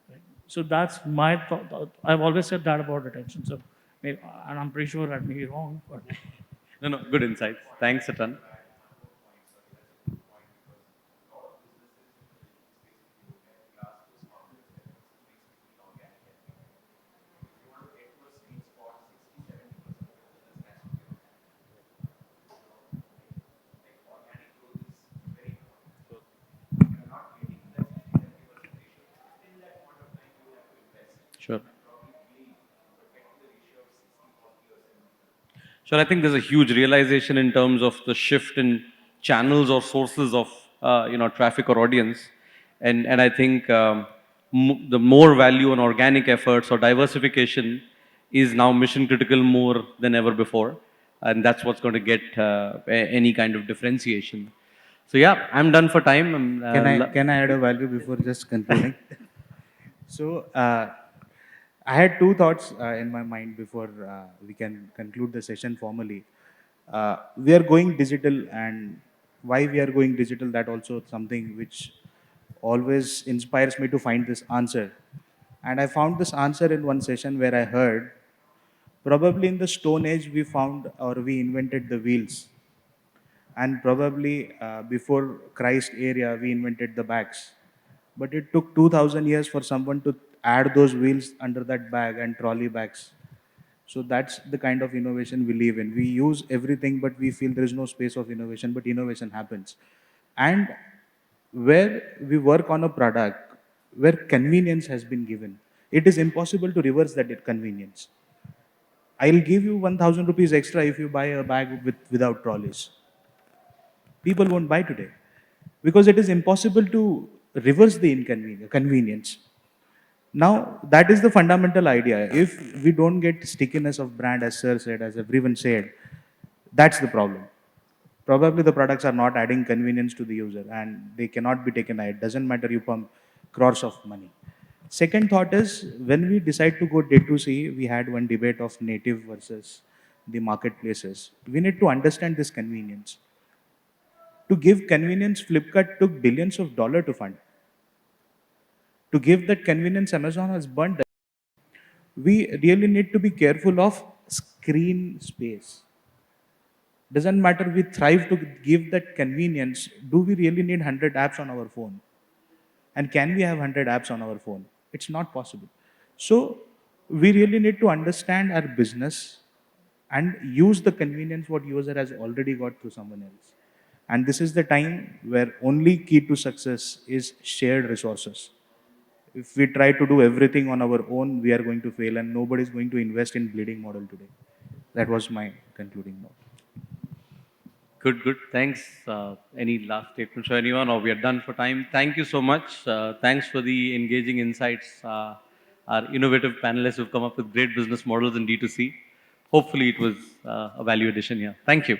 Right? So that's my thought. I've always said that about attention. So, and I'm pretty sure I may be wrong, but No, good insights. Thanks a ton. Sure. Sure, I think there's a huge realization in terms of the shift in channels or sources of traffic or audience, and I think the more value on organic efforts or diversification is now mission critical more than ever before, and that's what's going to get any kind of differentiation. So yeah, I'm done for time. Can I add a value before just concluding? So I had two thoughts in my mind before we can conclude the session formally. We are going digital, and why we are going digital, that also something which always inspires me to find this answer. And I found this answer in one session where I heard, probably in the Stone Age we found or we invented the wheels, and probably before Christ area we invented the bags. But it took 2000 years for someone to add those wheels under that bag and trolley bags. So that's the kind of innovation we live in. We use everything, but we feel there is no space of innovation, but innovation happens. And where we work on a product where convenience has been given, it is impossible to reverse that convenience. I'll give you 1000 rupees extra if you buy a bag without trolleys. People won't buy today because it is impossible to reverse the convenience. Now, that is the fundamental idea. If we don't get stickiness of brand, as Sir said, as everyone said, that's the problem. Probably the products are not adding convenience to the user and they cannot be taken away. It doesn't matter you pump crores of money. Second thought is, when we decide to go D2C, we had one debate of native versus the marketplaces. We need to understand this convenience. To give convenience, Flipkart took billions of dollars to fund. To give that convenience, Amazon has burnt that. We really need to be careful of screen space. Doesn't matter, we thrive to give that convenience. Do we really need 100 apps on our phone? And can we have 100 apps on our phone? It's not possible. So we really need to understand our business and use the convenience what user has already got through someone else. And this is the time where only key to success is shared resources. If we try to do everything on our own, we are going to fail and nobody is going to invest in bleeding model today. That was my concluding note. Good. Thanks. Any last statements for anyone, or we are done for time? Thank you so much. Thanks for the engaging insights. Our innovative panelists who've come up with great business models in D2C. Hopefully it was a value addition here. Thank you.